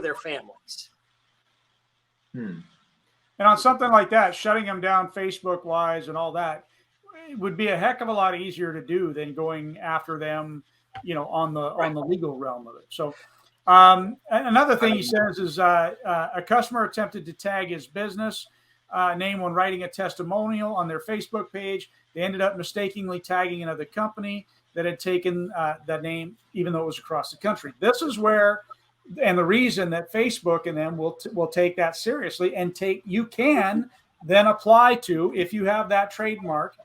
their families. And on something like that, shutting them down Facebook wise and all that, it would be a heck of a lot easier to do than going after them, on the legal realm of it. So another thing he says is a customer attempted to tag his business name when writing a testimonial on their Facebook page. They ended up mistakenly tagging another company that had taken that name, even though it was across the country. This is where, and the reason that Facebook and them will take that seriously and you can then apply to, if you have that trademark,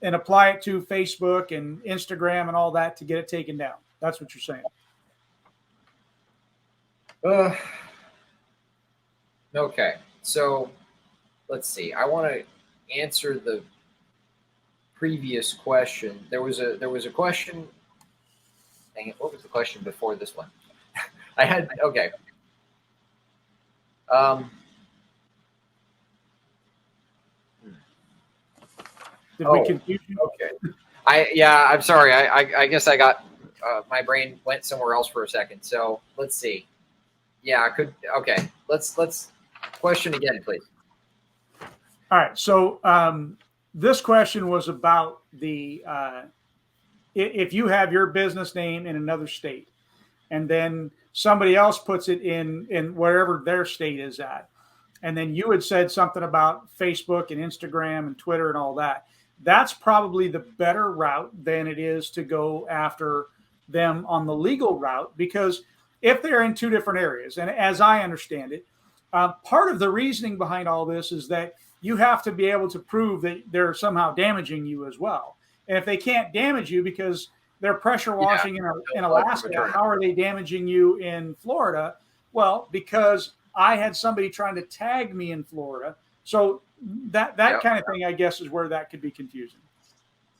and apply it to Facebook and Instagram and all that to get it taken down. That's what you're saying. Okay, so let's see. I want to answer the previous question. There was a question. Dang it! What was the question before this one? Okay. Did we confuse you? Okay. I'm sorry. I guess I got my brain went somewhere else for a second. So let's see. Yeah, I could. Okay. Let's question again, please. All right. So this question was about the if you have your business name in another state, and then somebody else puts it in wherever their state is at, and then you had said something about Facebook and Instagram and Twitter and all that. That's probably the better route than it is to go after them on the legal route, because if they're in two different areas, and as I understand it, part of the reasoning behind all this is that you have to be able to prove that they're somehow damaging you as well. And if they can't damage you because they're pressure washing in Alaska, how are they damaging you in Florida? Well, because I had somebody trying to tag me in Florida. So that kind of thing, I guess, is where that could be confusing.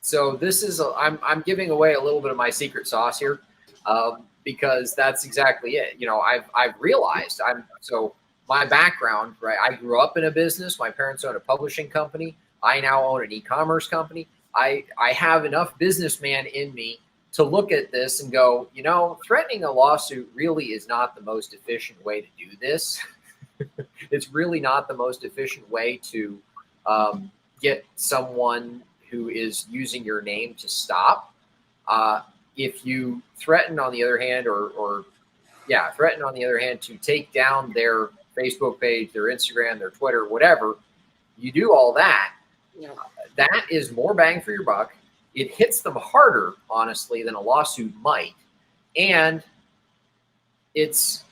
So this is I'm giving away a little bit of my secret sauce here, because that's exactly it. I've realized my background, right? I grew up in a business. My parents owned a publishing company. I now own an e-commerce company. I have enough businessman in me to look at this and go, threatening a lawsuit really is not the most efficient way to do this. It's really not the most efficient way to get someone who is using your name to stop. If you threaten, on the other hand, threaten on the other hand to take down their Facebook page, their Instagram, their Twitter, whatever, you do all that. That is more bang for your buck. It hits them harder, honestly, than a lawsuit might, and it's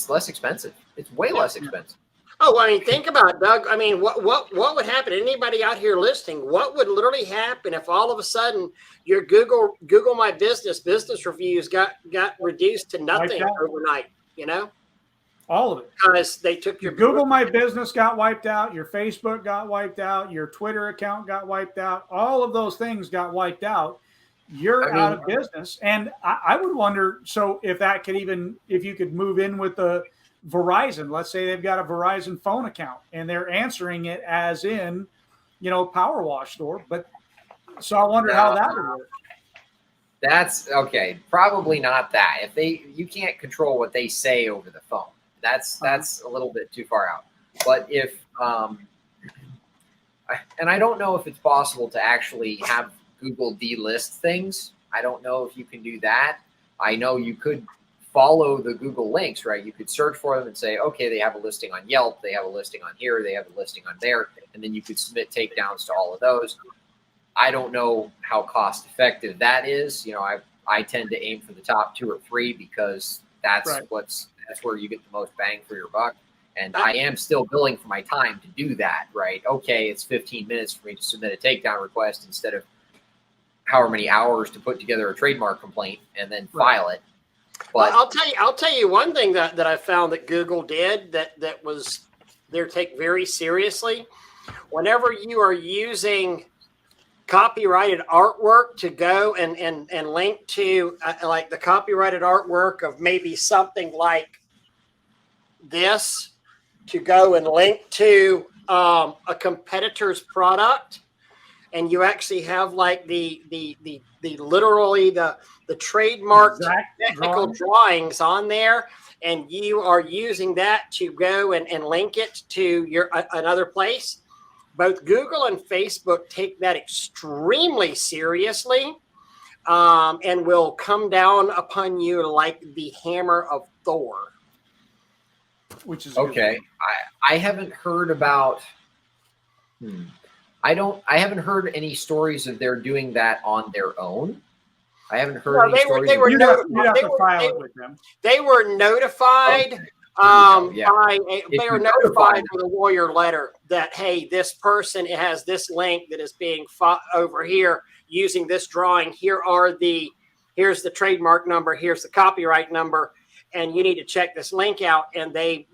less expensive. It's way less expensive. Oh, I mean, think about it, Doug. I mean, what would happen? Anybody out here listening? What would literally happen if all of a sudden your Google My Business reviews got reduced to nothing overnight? All of it, because they took your Google My Business got wiped out, your Facebook got wiped out, your Twitter account got wiped out. All of those things got wiped out. You're out of business. And I would wonder, so if you could move in with the Verizon, let's say they've got a Verizon phone account and they're answering it as in, Power Wash store. But so I wonder how that would work. That's okay. Probably not that. You can't control what they say over the phone. That's a little bit too far out. But if, and I don't know if it's possible to actually have Google delist things. I don't know if you can do that. I know you could follow the Google links, right? You could search for them and say, okay, they have a listing on Yelp, they have a listing on here, they have a listing on there, and then you could submit takedowns to all of those. I don't know how cost effective that is. I tend to aim for the top 2 or 3 because that's where you get the most bang for your buck. And I am still billing for my time to do that, right? Okay, it's 15 minutes for me to submit a takedown request instead of however many hours to put together a trademark complaint and then file it. But I'll tell you one thing that I found that Google did that was they're take very seriously. Whenever you are using copyrighted artwork to go and link to like the copyrighted artwork of maybe something like this to go and link to a competitor's product, and you actually have like the literally the trademark Exact technical drawing. drawings on there, and you are using that to go and link it to your another place. Both Google and Facebook take that extremely seriously, and will come down upon you like the hammer of Thor. Which is a good Okay. thing. I haven't heard about. I haven't heard any stories of their doing that on their own. I haven't heard any stories. They were You'd have to file it with them. They were notified. Yeah. They were notified with a lawyer letter that, hey, this person has this link that is being fought over here using this drawing. Here's the trademark number. Here's the copyright number, and you need to check this link out. And they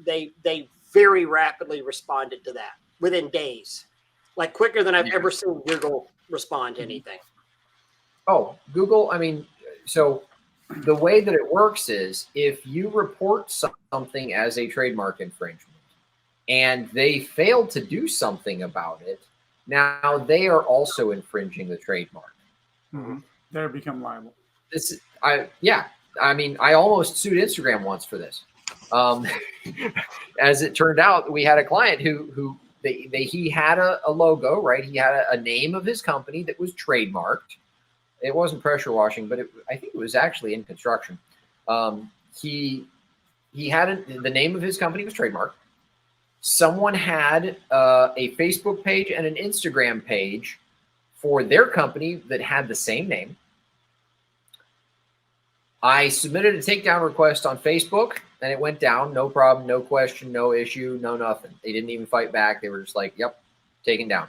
very rapidly responded to that within days, like quicker than I've ever seen Google respond to anything. Oh, Google. I mean, so the way that it works is if you report something as a trademark infringement and they fail to do something about it, now they are also infringing the trademark. Mm-hmm. They become liable. I mean, I almost sued Instagram once for this. As it turned out, we had a client who he had a logo, right? He had a name of his company that was trademarked. It wasn't pressure washing, but I think it was actually in construction. He had the name of his company was trademarked. Someone had a Facebook page and an Instagram page for their company that had the same name. I submitted a takedown request on Facebook and it went down. No problem, no question, no issue, no nothing. They didn't even fight back. They were just like, yep, taken down.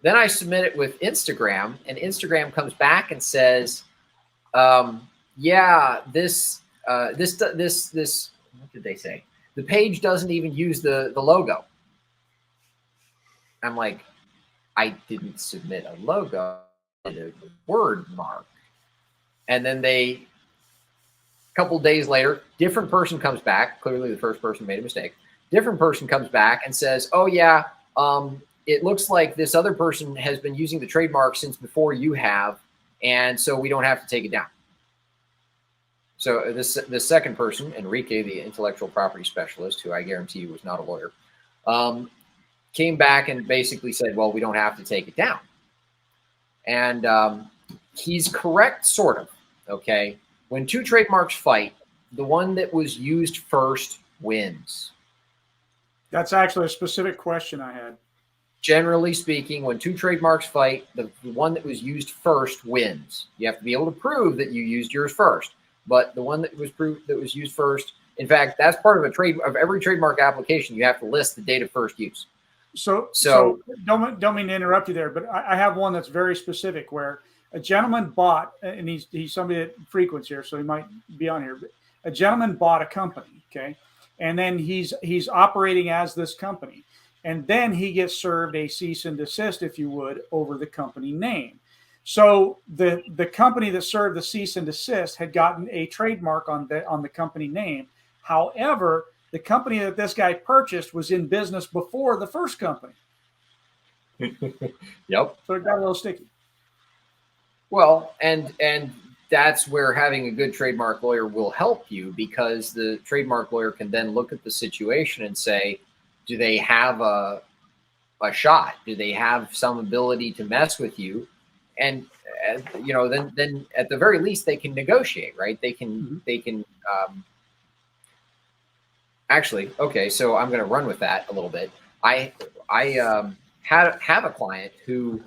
Then I submit it with Instagram, and Instagram comes back and says, yeah, this, what did they say? The page doesn't even use the logo. I'm like, I didn't submit a logo, I did a word mark. And then a couple days later, different person comes back. Clearly the first person made a mistake. Different person comes back and says, oh yeah, it looks like this other person has been using the trademark since before you have, and so we don't have to take it down. So the second person, Enrique, the intellectual property specialist, who I guarantee you was not a lawyer, came back and basically said, well, we don't have to take it down. And he's correct, sort of, okay? When two trademarks fight, the one that was used first wins. That's actually a specific question I had. Generally speaking, when two trademarks fight, the one that was used first wins. You have to be able to prove that you used yours first, but the one that was used first, in fact, that's part of every trademark application. You have to list the date of first use. So don't mean to interrupt you there, but I have one that's very specific where a gentleman bought, and he's somebody that frequents here, so he might be on here. But a gentleman bought a company, okay, and then he's operating as this company. And then he gets served a cease and desist, if you would, over the company name. So the company that served the cease and desist had gotten a trademark on the company name. However, the company that this guy purchased was in business before the first company. Yep. So it got a little sticky. Well, and that's where having a good trademark lawyer will help you, because the trademark lawyer can then look at the situation and say, do they have a shot? Do they have some ability to mess with you? And then at the very least they can negotiate, right? They can actually. Okay, so I'm going to run with that a little bit. I have a client who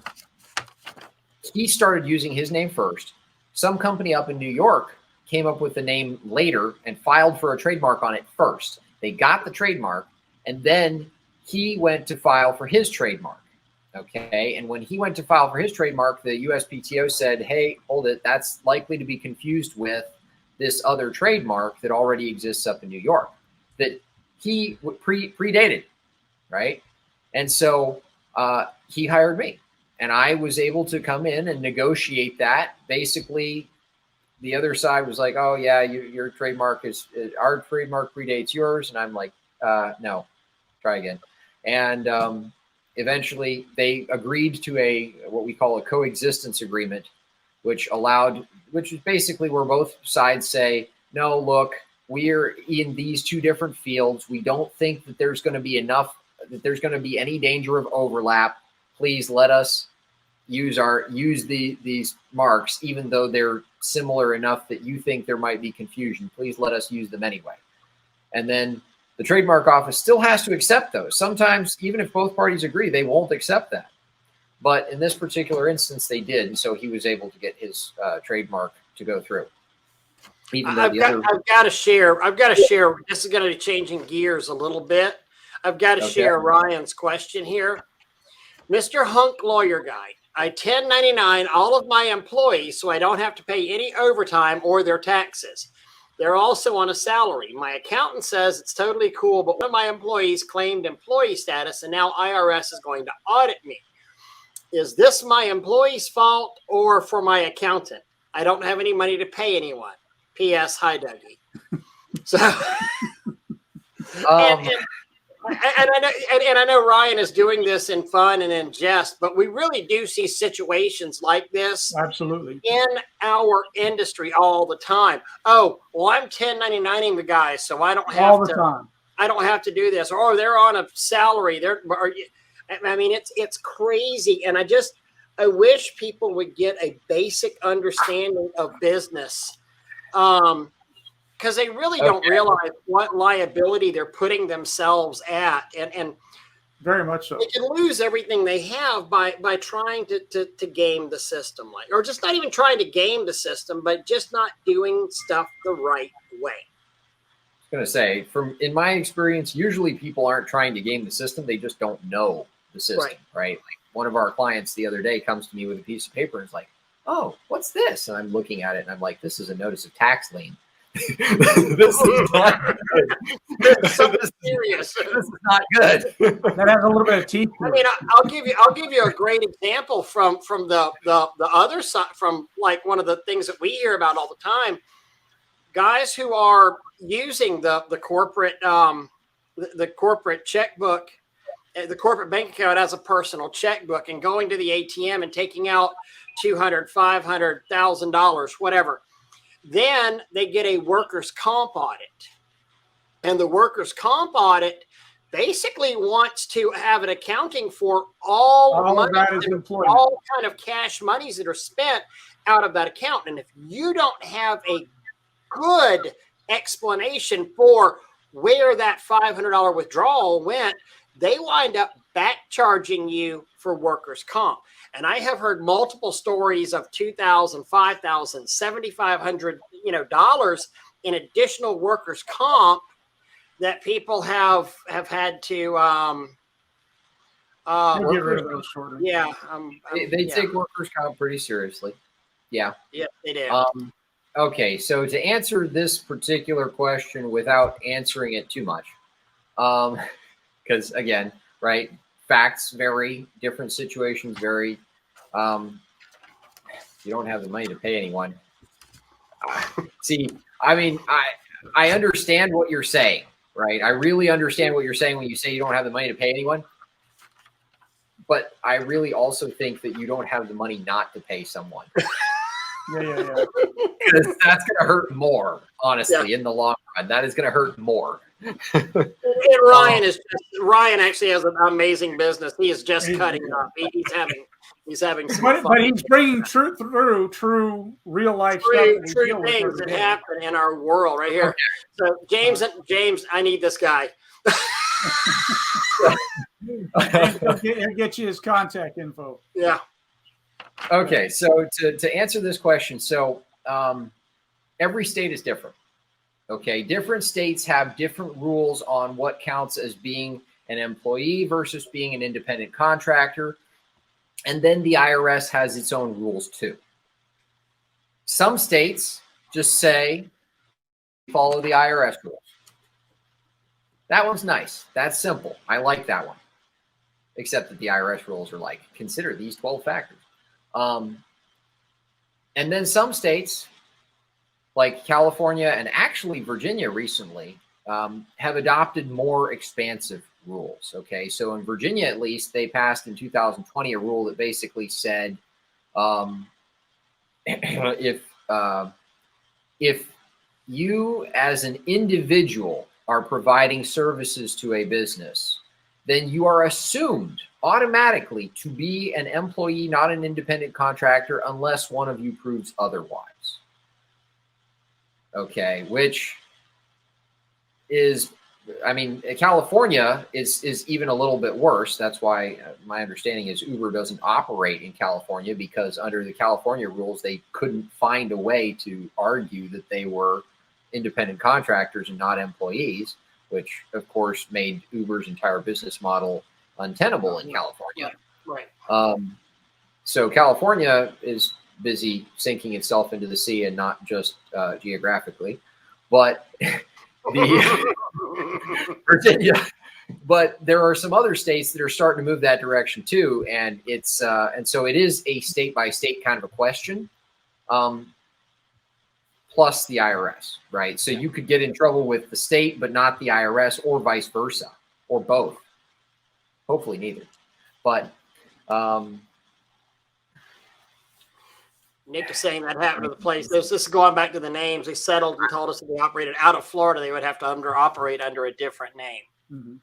he started using his name first. Some company up in New York came up with the name later and filed for a trademark on it first. They got the trademark. And then he went to file for his trademark, okay? And when he went to file for his trademark, the USPTO said, hey, hold it, that's likely to be confused with this other trademark that already exists up in New York that he predated, right? And so he hired me, and I was able to come in and negotiate that. Basically, the other side was like, oh, yeah, your trademark our trademark predates yours. And I'm like, no. Try again. And eventually they agreed to what we call a coexistence agreement, which is basically where both sides say, no, look, we're in these two different fields. We don't think that there's going to be any danger of overlap. Please let us use these marks, even though they're similar enough that you think there might be confusion. Please let us use them anyway. And then the trademark office still has to accept those. Sometimes, even if both parties agree, they won't accept that. But in this particular instance, they did, and so he was able to get his trademark to go through. I've got to share. This is going to be changing gears a little bit. I've got to share Ryan's question here. Mr. Hunk Lawyer Guy, I 1099 all of my employees so I don't have to pay any overtime or their taxes. They're also on a salary. My accountant says it's totally cool, but one of my employees claimed employee status, and now IRS is going to audit me. Is this my employee's fault or for my accountant? I don't have any money to pay anyone. P.S. Hi, Dougie. So, and I know Ryan is doing this in fun and in jest, but we really do see situations like this. Absolutely. In our industry all the time. Oh, well, I'm 1099ing the guy, so I don't have I don't have to do this. Or they're on a salary. It's crazy. And I wish people would get a basic understanding of business. Because they really don't realize what liability they're putting themselves at, and very much so. They can lose everything they have by trying to game the system, or just not even trying to game the system, but just not doing stuff the right way. I was going to say, in my experience, usually people aren't trying to game the system; they just don't know the system, right? Like one of our clients the other day comes to me with a piece of paper and is like, "Oh, what's this?" And I'm looking at it and I'm like, "This is a notice of tax lien." This is not good. This is not good. That has a little bit of teeth. I mean, I'll give you a great example from the other side, from like one of the things that we hear about all the time. Guys who are using the corporate checkbook, the corporate bank account as a personal checkbook, and going to the ATM and taking out $200,000, $500,000, whatever. Then they get a workers' comp audit. And the workers' comp audit basically wants to have an accounting for all kind of cash monies that are spent out of that account. And if you don't have a good explanation for where that $500 withdrawal went, they wind up back charging you for workers' comp. And I have heard multiple stories of $2,000, $5,000, $7,500, dollars in additional workers' comp that people have had to get rid of those shorter. Yeah, they take workers' comp pretty seriously. Yeah. Yeah, they do. Okay, so to answer this particular question without answering it too much, because again, right, facts vary, different situations vary. You don't have the money to pay anyone. See, I mean, I understand what you're saying, right? I really understand what you're saying when you say you don't have the money to pay anyone. But I really also think that you don't have the money not to pay someone. Yeah. Because that's going to hurt more, honestly, in the long run. That is going to hurt more. And Ryan actually has an amazing business. He is just cutting up. He's having some fun. But he's bringing true real life stuff. True things that happen in our world right here. Okay. So James, I need this guy. He'll get you his contact info. Yeah. Okay, so to answer this question, so every state is different. Okay, different states have different rules on what counts as being an employee versus being an independent contractor. And then the IRS has its own rules too. Some states just say, follow the IRS rules. That one's nice. That's simple. I like that one. Except that the IRS rules are like, consider these 12 factors. And then some states, like California and actually Virginia recently, have adopted more expansive rules. Okay, so in Virginia, at least, they passed in 2020 a rule that basically said if you as an individual are providing services to a business, then you are assumed automatically to be an employee, not an independent contractor, unless one of you proves otherwise. Okay, which is, I mean, California is even a little bit worse. That's why my understanding is Uber doesn't operate in California, because under the California rules, they couldn't find a way to argue that they were independent contractors and not employees, which of course made Uber's entire business model untenable in California. Right. So California is busy sinking itself into the sea, and not just geographically, but the Virginia. But there are some other states that are starting to move that direction too, and it's and so it is a state by state kind of a question. Plus the IRS, right? So you could get in trouble with the state, but not the IRS, or vice versa, or both. Hopefully neither. But Nick is saying that happened to the place. This is going back to the names. They settled and told us if they operated out of Florida, they would have to operate under a different name. Mm-hmm.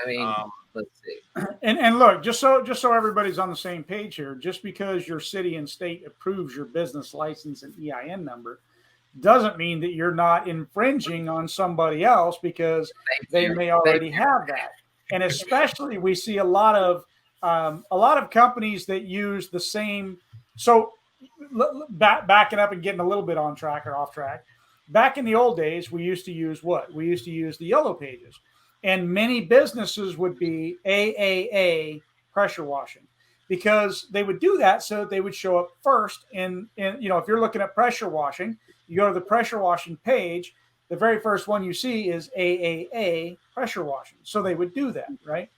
I mean, let's see. And look, just so everybody's on the same page here, just because your city and state approves your business license and EIN number doesn't mean that you're not infringing on somebody else, because they may already have that. And especially we see a lot of companies that use the same. So backing up and getting a little bit on track or off track. Back in the old days, we used to use what? We used to use the yellow pages, and many businesses would be AAA pressure washing, because they would do that so that they would show up first. And you know, if you're looking at pressure washing, you go to the pressure washing page, the very first one you see is AAA pressure washing. So they would do that, right?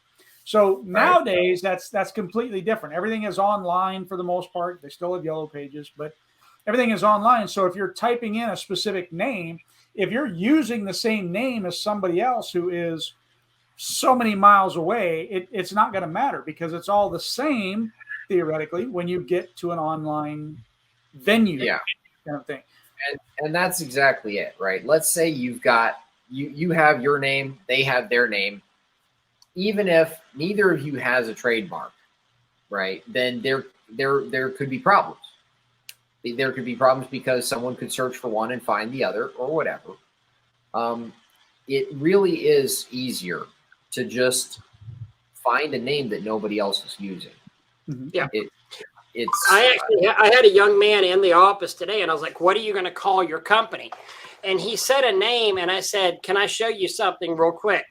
So nowadays, that's completely different. Everything is online for the most part. They still have yellow pages, but everything is online. So if you're typing in a specific name, if you're using the same name as somebody else who is so many miles away, it's not going to matter, because it's all the same theoretically when you get to an online venue, kind of thing. And that's exactly it, right? Let's say you've got you have your name, they have their name. Even if neither of you has a trademark, right? Then there could be problems. There could be problems because someone could search for one and find the other, or whatever. It really is easier to just find a name that nobody else is using. Mm-hmm. Yeah. I had a young man in the office today, and I was like, "What are you going to call your company?" And he said a name, and I said, "Can I show you something real quick?"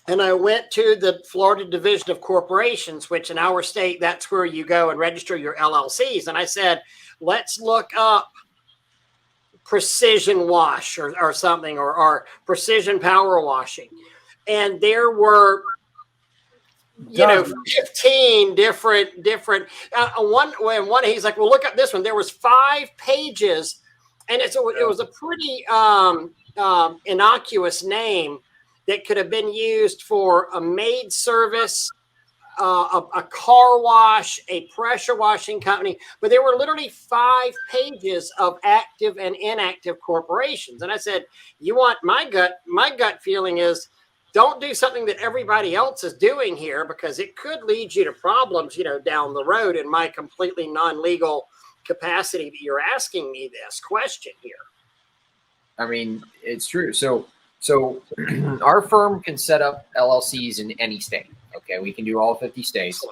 And I went to the Florida Division of Corporations, which in our state, that's where you go and register your LLCs. And I said, let's look up precision wash or something, or precision power washing. And there were, 15 different. One, he's like, well, look up this one. There was 5 pages, and it was a pretty innocuous name that could have been used for a maid service, a car wash, a pressure washing company. But there were literally 5 pages of active and inactive corporations. And I said, you want my gut feeling is, don't do something that everybody else is doing here, because it could lead you to problems, down the road in my completely non-legal capacity that you're asking me this question here. I mean, it's true. So our firm can set up LLCs in any state. Okay, we can do all 50 states.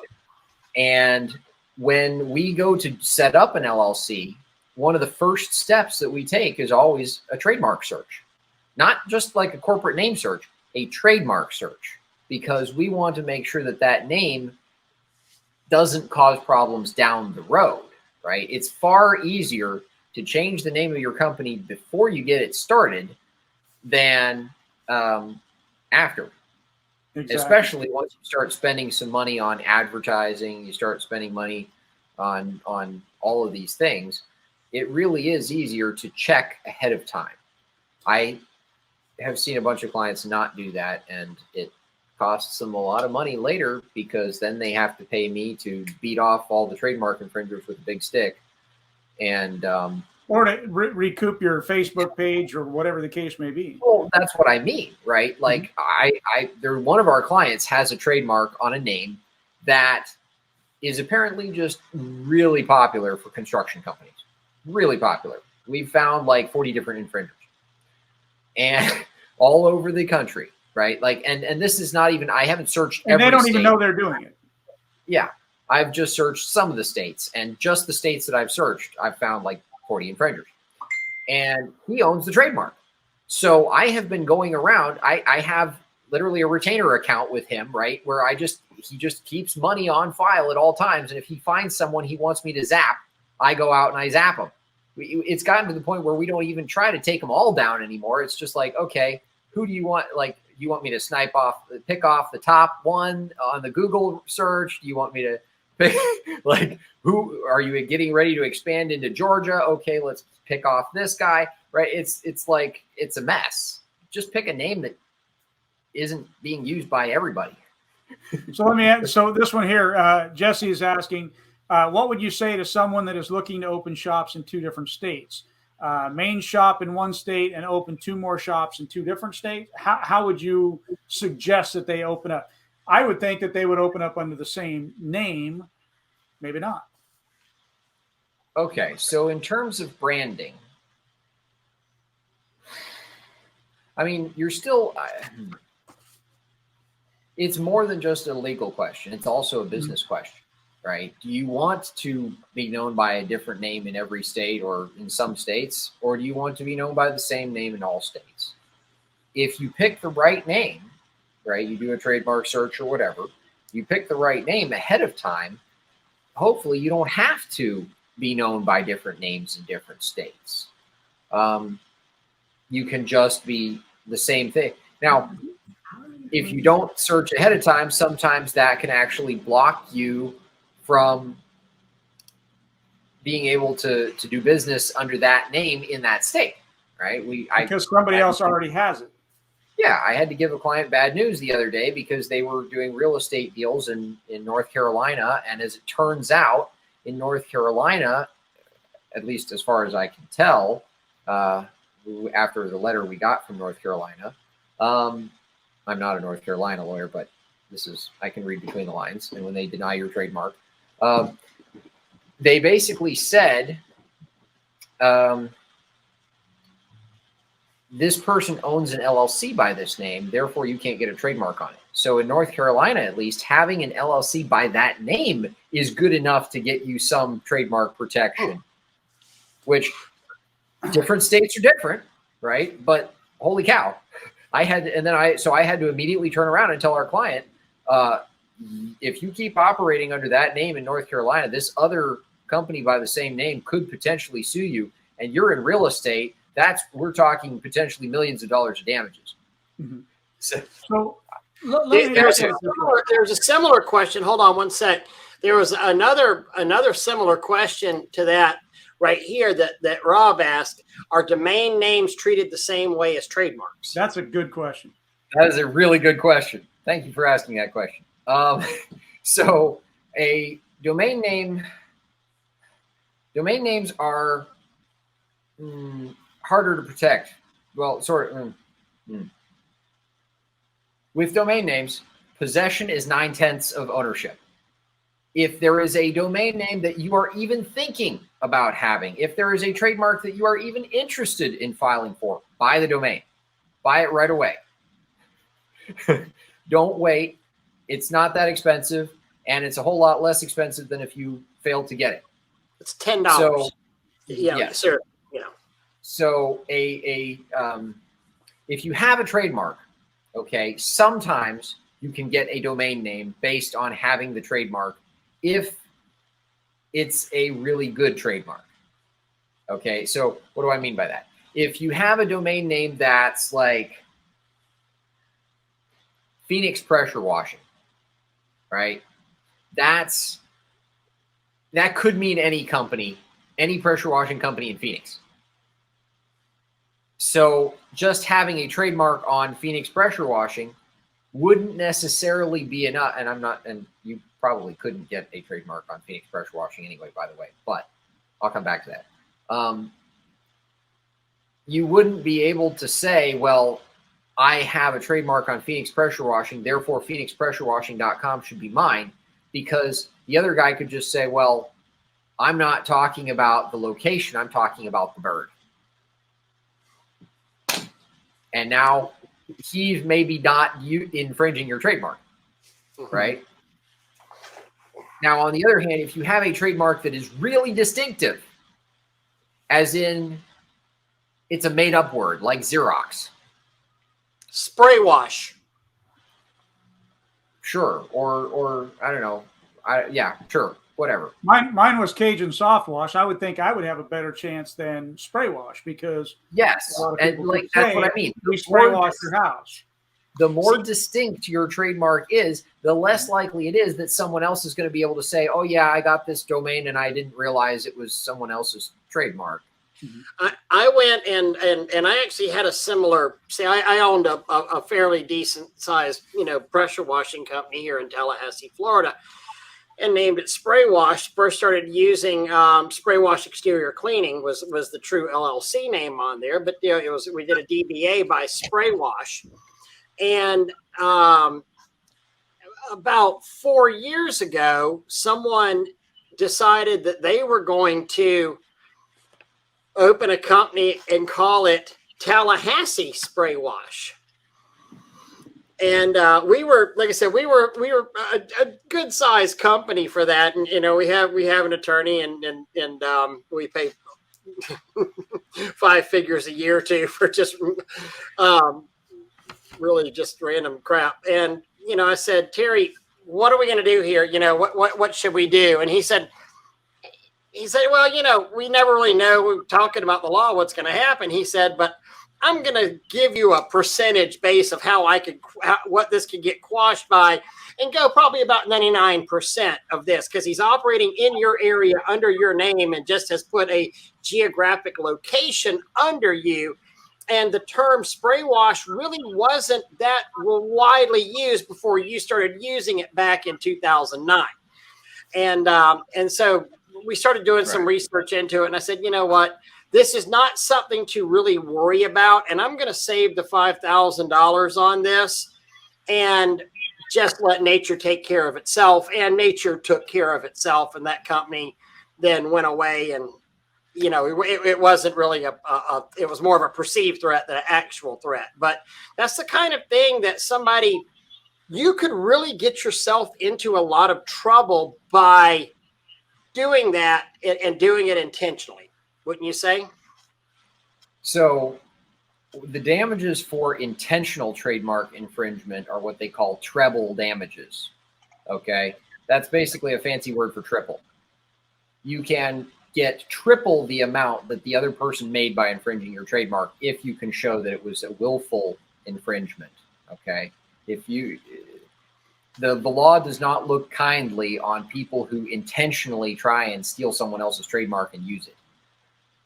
And when we go to set up an LLC, one of the first steps that we take is always a trademark search. Not just like a corporate name search, a trademark search, because we want to make sure that that name doesn't cause problems down the road, right? It's far easier to change the name of your company before you get it started than after. Exactly. Especially once you start spending some money on advertising, you start spending money on all of these things, it really is easier to check ahead of time. I have seen a bunch of clients not do that, and it costs them a lot of money later, because then they have to pay me to beat off all the trademark infringers with a big stick. And or to recoup your Facebook page or whatever the case may be. well, that's what I mean, right? Like one of our clients has a trademark on a name that is apparently just really popular for construction companies. Really popular. We've found like 40 different infringers, and all over the country, right? Like, and this is not even, I haven't searched and every they don't state. even know they're doing it. Yeah. I've just searched some of the states, and just the states that I've searched, I've found like 40 infringers, and he owns the trademark. So I have been going around. I have literally a retainer account with him, right? Where he just keeps money on file at all times. And if he finds someone he wants me to zap, I go out and I zap him. It's gotten to the point where we don't even try to take them all down anymore. It's just like, okay, who do you want? Like, you want me to pick off the top one on the Google search? Do you want me to pick, like, who are you getting ready to expand into Georgia? Okay, let's pick off this guy, right? It's like, it's a mess. Just pick a name that isn't being used by everybody. So this one here, Jesse is asking, what would you say to someone that is looking to open shops in 2 different states? Main shop in one state and open 2 more shops in 2 different states? How would you suggest that they open up? I would think that they would open up under the same name. Maybe not. Okay, so in terms of branding, I mean, you're still, it's more than just a legal question. It's also a business question, right? Do you want to be known by a different name in every state or in some states, or do you want to be known by the same name in all states? If you pick the right name, right, you do a trademark search or whatever, you pick the right name ahead of time, hopefully you don't have to be known by different names in different states. You can just be the same thing. Now, if you don't search ahead of time, sometimes that can actually block you from being able to do business under that name in that state, right? Because somebody else already has it. Yeah, I had to give a client bad news the other day because they were doing real estate deals in North Carolina. And as it turns out, in North Carolina, at least as far as I can tell, after the letter we got from North Carolina, I'm not a North Carolina lawyer, but I can read between the lines. And when they deny your trademark, they basically said, this person owns an LLC by this name, therefore you can't get a trademark on it. So in North Carolina, at least, having an LLC by that name is good enough to get you some trademark protection, which different states are different, right? But holy cow, I had to immediately turn around and tell our client, if you keep operating under that name in North Carolina, this other company by the same name could potentially sue you, and you're in real estate. We're talking potentially millions of dollars of damages. Mm-hmm. So there's a similar question. Hold on one sec. There was another similar question to that right here that Rob asked. Are domain names treated the same way as trademarks? That's a good question. That is a really good question. Thank you for asking that question. So a domain names are harder to protect. Well, with domain names, possession is 9/10 of ownership. If there is a domain name that you are even thinking about having, if there is a trademark that you are even interested in filing for, buy the domain. Buy it right away. Don't wait. It's not that expensive, and it's a whole lot less expensive than if you failed to get it. It's $10. So, yeah, sir. Yeah. So if you have a trademark, okay, sometimes you can get a domain name based on having the trademark if it's a really good trademark. Okay, so what do I mean by that? If you have a domain name that's like Phoenix Pressure Washing, right? That could mean any company, any pressure washing company in Phoenix. So just having a trademark on Phoenix Pressure Washing wouldn't necessarily be enough. And I'm not, and you probably couldn't get a trademark on Phoenix pressure washing anyway, by the way, but I'll come back to that. You wouldn't be able to say, well, I have a trademark on Phoenix pressure washing, therefore phoenixpressurewashing.com should be mine, because the other guy could just say, well, I'm not talking about the location, I'm talking about the bird. And now he's maybe not infringing your trademark, right? Now, on the other hand, if you have a trademark that is really distinctive, as in it's a made-up word like Xerox. Spray wash. Sure. Or I don't know. Yeah, sure. Whatever. Mine was Cajun soft wash. I would think I would have a better chance than spray wash because yes, and like that's what I mean. We spray wash your house. The more distinct your trademark is, the less likely it is that someone else is going to be able to say, "Oh yeah, I got this domain and I didn't realize it was someone else's trademark." I went and I actually had a similar. See, I owned a fairly decent sized pressure washing company here in Tallahassee, Florida, and named it Spray Wash. First started using Spray Wash Exterior Cleaning was the true LLC name on there, but it was, we did a DBA by Spray Wash, and about 4 years ago, someone decided that they were going to open a company and call it Tallahassee Spray Wash. And we were, like I said, we were a good sized company for that. And, we have an attorney and we pay 5 figures a year too for just really just random crap. And, I said, Terry, what are we going to do here? What should we do? And he said, well, we never really know. We're talking about the law, what's going to happen. He said, but I'm going to give you a percentage base of what this could get quashed by, and go probably about 99% of this, because he's operating in your area under your name and just has put a geographic location under you. And the term spray wash really wasn't that widely used before you started using it back in 2009. And so we started doing some research into it, and I said, you know what? This is not something to really worry about, and I'm going to save the $5,000 on this and just let nature take care of itself. And nature took care of itself, and that company then went away. And it wasn't really it was more of a perceived threat than an actual threat. But that's the kind of thing that you could really get yourself into a lot of trouble by doing that and doing it intentionally, wouldn't you say? So the damages for intentional trademark infringement are what they call treble damages. Okay. That's basically a fancy word for triple. You can get triple the amount that the other person made by infringing your trademark if you can show that it was a willful infringement. Okay. The law does not look kindly on people who intentionally try and steal someone else's trademark and use it.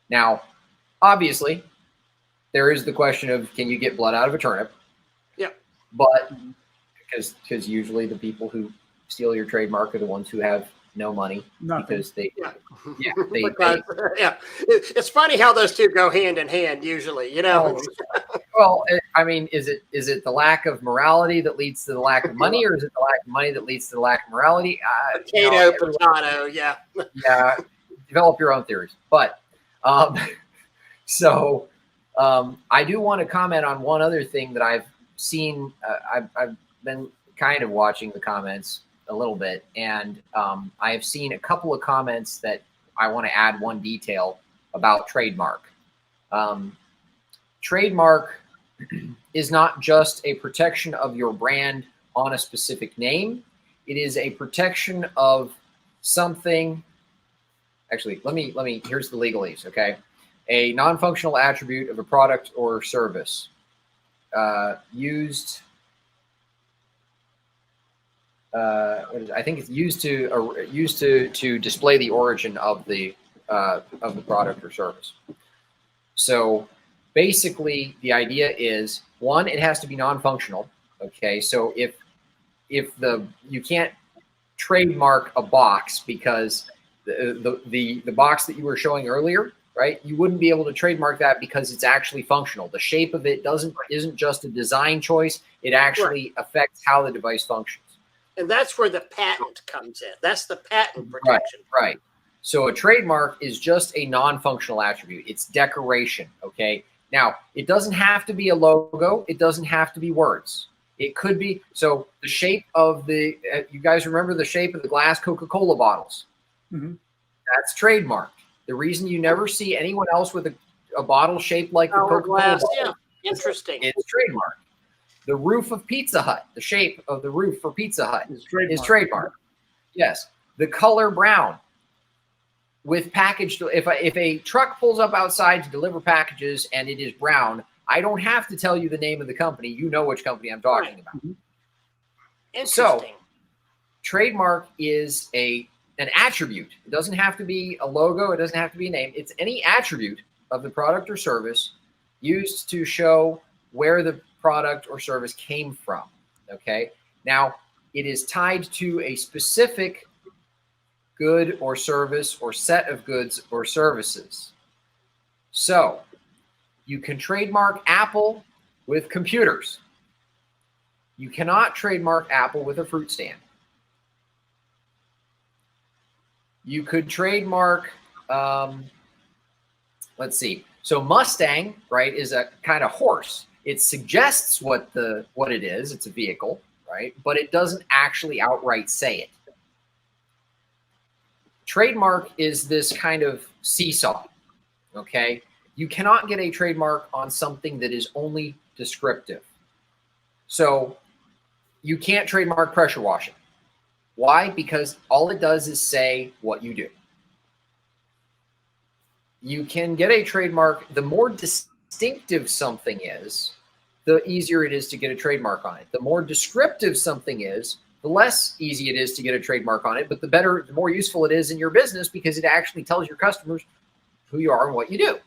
Now, obviously, there is the question of, can you get blood out of a turnip? Yeah. But because usually the people who steal your trademark are the ones who have no money. Nothing. Because they It's funny how those two go hand in hand usually, Well, I mean, is it the lack of morality that leads to the lack of money, or is it the lack of money that leads to the lack of morality? Potato, yeah. Yeah, develop your own theories. But so I do want to comment on one other thing that I've seen. I've been kind of watching the comments a little bit, and I have seen a couple of comments that I want to add one detail about trademark. Trademark is not just a protection of your brand on a specific name. It is a protection of something. Actually, let me, here's the legalese, okay? A non-functional attribute of a product or service used, I think it's used to display the origin of the product or service. So basically, the idea is, one, it has to be non-functional, Okay, so if you can't trademark a box because the box that you were showing earlier, right? You wouldn't be able to trademark that because it's actually functional. The shape of it isn't just a design choice. It actually affects how the device functions. And that's where the patent comes in. That's the patent protection. Right. So a trademark is just a non-functional attribute. It's decoration, okay? Now, it doesn't have to be a logo. It doesn't have to be words. It could be, so the shape of the, you guys remember the shape of the glass Coca-Cola bottles? Mm-hmm. That's trademarked. The reason you never see anyone else with a bottle shaped like the Coca-Cola bottle, yeah, interesting. It's trademarked. The roof of Pizza Hut, the shape of the roof for Pizza Hut is trademarked. Yes. The color brown with packaged, if a truck pulls up outside to deliver packages and it is brown, I don't have to tell you the name of the company. You know which company I'm talking about. Interesting. So, trademark is an attribute. It doesn't have to be a logo. It doesn't have to be a name. It's any attribute of the product or service used to show where the product or service came from. Okay. Now, it is tied to a specific good or service or set of goods or services. So, you can trademark Apple with computers. You cannot trademark Apple with a fruit stand. You could trademark, let's see. So Mustang, right, is a kind of horse. It suggests what it is. It's a vehicle, right? But it doesn't actually outright say it. Trademark is this kind of seesaw, okay? You cannot get a trademark on something that is only descriptive. So you can't trademark pressure washing. Why? Because all it does is say what you do. You can get a trademark. The more distinctive something is, the easier it is to get a trademark on it. The more descriptive something is, the less easy it is to get a trademark on it, but the more useful it is in your business because it actually tells your customers who you are and what you do.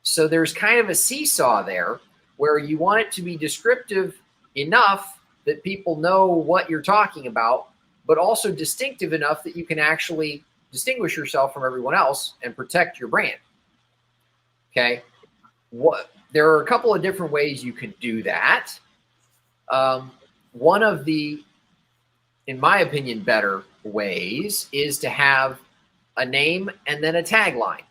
So there's kind of a seesaw there where you want it to be descriptive enough that people know what you're talking about, but also distinctive enough that you can actually distinguish yourself from everyone else and protect your brand. Okay. There are a couple of different ways you can do that. One of the, in my opinion, better ways is to have a name and then a tagline.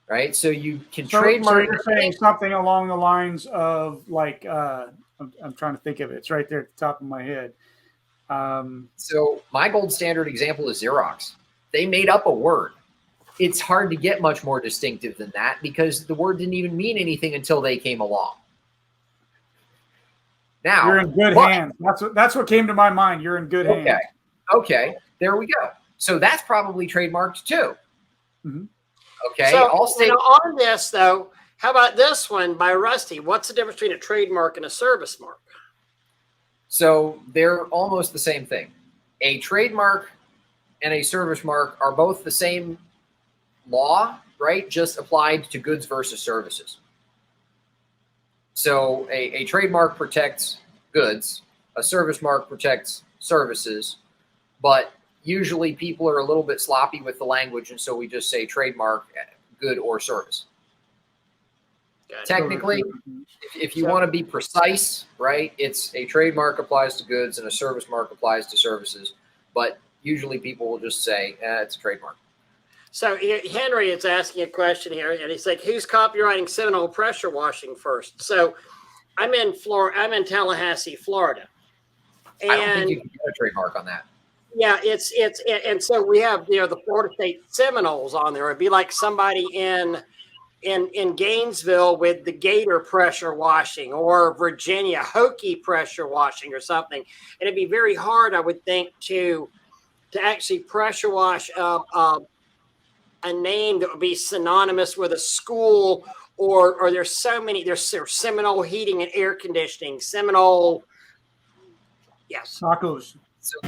Right? So you can trademark. So you're saying something along the lines of like, I'm trying to think of it. It's right there at the top of my head. So my gold standard example is Xerox. They made up a word. It's hard to get much more distinctive than that because the word didn't even mean anything until they came along. Now you're in good hands. That's what came to my mind. You're in good hands. Okay. There we go. So that's probably trademarked too. Mm-hmm. So Okay. on this though, how about this one by Rusty? What's the difference between a trademark and a service mark? So they're almost the same thing. A trademark and a service mark are both the same law, right? Just applied to goods versus services. So a trademark protects goods, a service mark protects services, but usually people are a little bit sloppy with the language, and so we just say trademark, good or service. Technically, if you want to be precise, right, it's a trademark applies to goods and a service mark applies to services, but usually people will just say it's a trademark. So Henry is asking a question here, and he's like, "Who's copywriting Seminole pressure washing first?" So I'm in I'm in Tallahassee, Florida, and I don't think you can get a trademark on that. Yeah, and so we have the Florida State Seminoles on there. It'd be like somebody in Gainesville with the Gator pressure washing, or Virginia Hokie pressure washing, or something. And it'd be very hard, I would think, to actually pressure wash a name that would be synonymous with a school, or there's so many. There's Seminole Heating and Air Conditioning, Seminole. Yes. Tacos. So